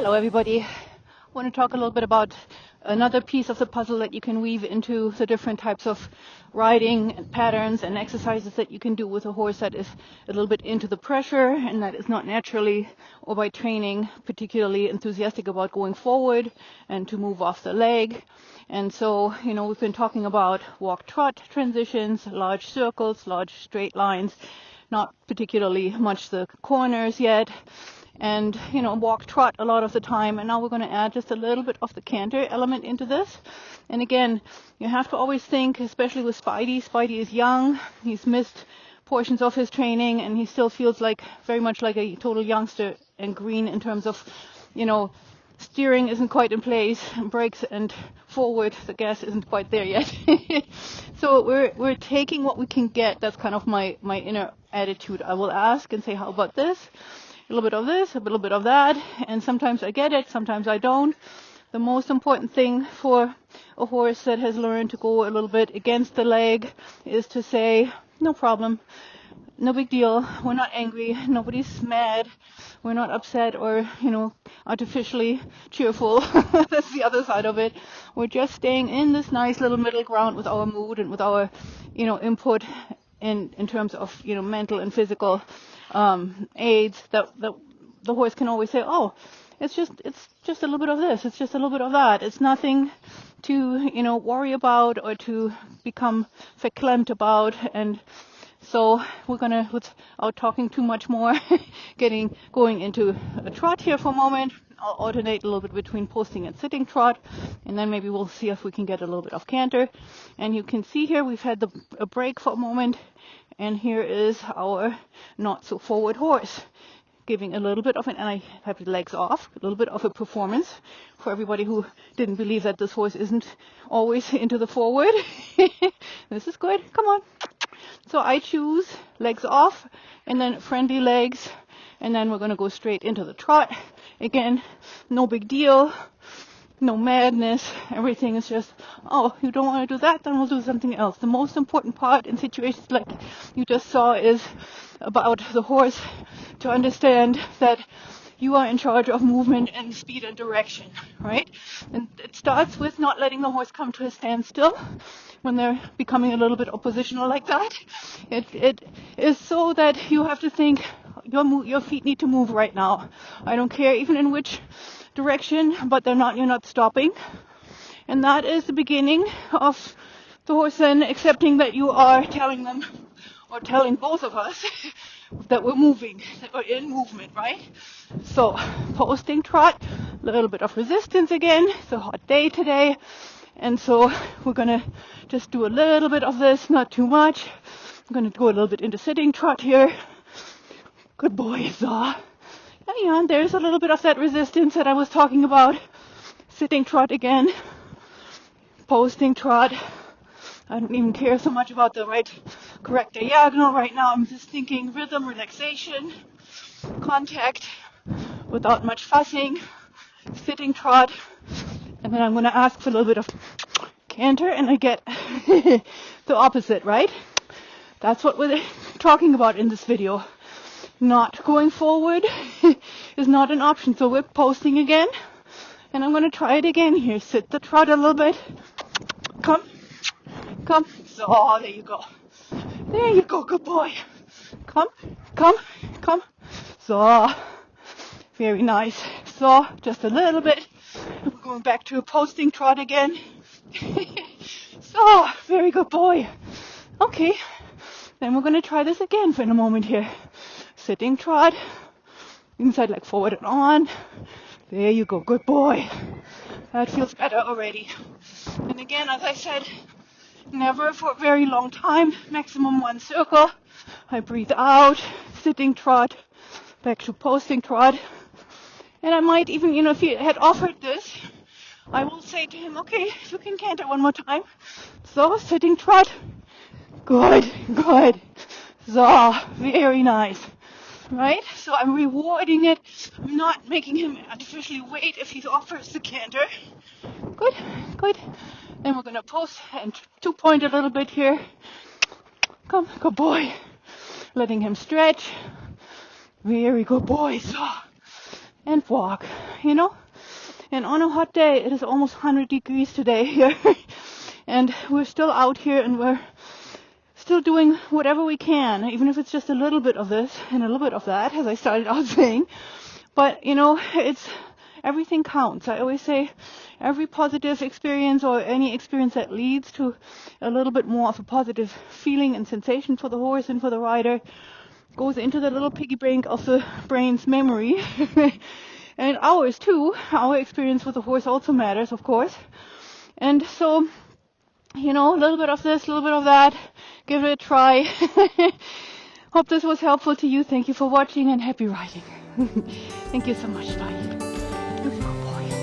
Hello everybody. I want to talk a little bit about another piece of the puzzle that you can weave into the different types of riding and patterns and exercises that you can do with a horse that is a little bit into the pressure and that is not naturally or by training particularly enthusiastic about going forward and to move off the leg. And so, we've been talking about walk-trot transitions, large circles, large straight lines, not particularly much the corners yet. And, walk trot a lot of the time. And now we're going to add just a little bit of the canter element into this. And again, you have to always think, especially with Spidey. Spidey is young. He's missed portions of his training and he still feels very much like a total youngster and green in terms of, steering isn't quite in place, and brakes and forward, the gas isn't quite there yet. So we're taking what we can get. That's kind of my inner attitude. I will ask and say, how about this? A little bit of this, a little bit of that, and sometimes I get it, sometimes I don't. The most important thing for a horse that has learned to go a little bit against the leg is to say, no problem, no big deal, we're not angry, nobody's mad, we're not upset or, artificially cheerful. That's the other side of it. We're just staying in this nice little middle ground with our mood and with our, input in terms of, mental and physical aids that the horse can always say, oh, it's just a little bit of this, it's just a little bit of that. It's nothing to, worry about or to become verklempt about. And so we're gonna, without talking too much more, going into a trot here for a moment. I'll alternate a little bit between posting and sitting trot, and then maybe we'll see if we can get a little bit of canter. And you can see here we've had a break for a moment, and here is our not so forward horse, giving a little bit of and I have the legs off, a little bit of a performance for everybody who didn't believe that this horse isn't always into the forward. This is good, come on. So I choose legs off, and then friendly legs, and then we're going to go straight into the trot. Again, no big deal, no madness. Everything is just, oh, you don't want to do that, then we'll do something else. The most important part in situations like you just saw is about the horse to understand that you are in charge of movement and speed and direction, right? And it starts with not letting the horse come to a standstill when they're becoming a little bit oppositional like that. It is so that you have to think your feet need to move right now. I don't care even in which direction, but you're not stopping. And that is the beginning of the horse then accepting that you are telling them, or telling both of us, that we're moving, that we're in movement, right? So, posting trot, a little bit of resistance again. It's a hot day today. And so we're going to just do a little bit of this, not too much. I'm going to go a little bit into sitting trot here. Good boy, Zaw. And there's a little bit of that resistance that I was talking about. Sitting trot again. Posting trot. I don't even care so much about the correct diagonal right now. I'm just thinking rhythm, relaxation, contact, without much fussing. Sitting trot. And then I'm going to ask for a little bit of canter, and I get the opposite, right? That's what we're talking about in this video. Not going forward is not an option. So we're posting again, and I'm going to try it again here. Sit the trot a little bit. Come. So, there you go. There you go, good boy. Come. So, very nice. So, just a little bit. We're going back to a posting trot again. So, very good boy. Okay, then we're going to try this again for a moment here. Sitting trot, inside leg forward and on. There you go, good boy. That feels better already. And again, as I said, never for a very long time, maximum one circle. I breathe out, sitting trot, back to posting trot. And I might even, if he had offered this, I will say to him, okay, you can canter one more time. So, sitting trot. Good. So, very nice. Right? So I'm rewarding it. I'm not making him artificially wait if he offers the canter. Good. Then we're going to post and 2-point a little bit here. Come, good boy. Letting him stretch. Very good boy. So, and walk. you know. And on a hot day, it is almost 100 degrees today here. And we're still out here and we're still doing whatever we can, even if it's just a little bit of this and a little bit of that, as I started out saying. But, you know, everything counts. I always say every positive experience or any experience that leads to a little bit more of a positive feeling and sensation for the horse and for the rider goes into the little piggy bank of the brain's memory. And ours too. Our experience with the horse also matters, of course. And so, you know, a little bit of this, a little bit of that. Give it a try. Hope this was helpful to you. Thank you for watching and happy riding. Thank you so much, Spidey. You're a good boy.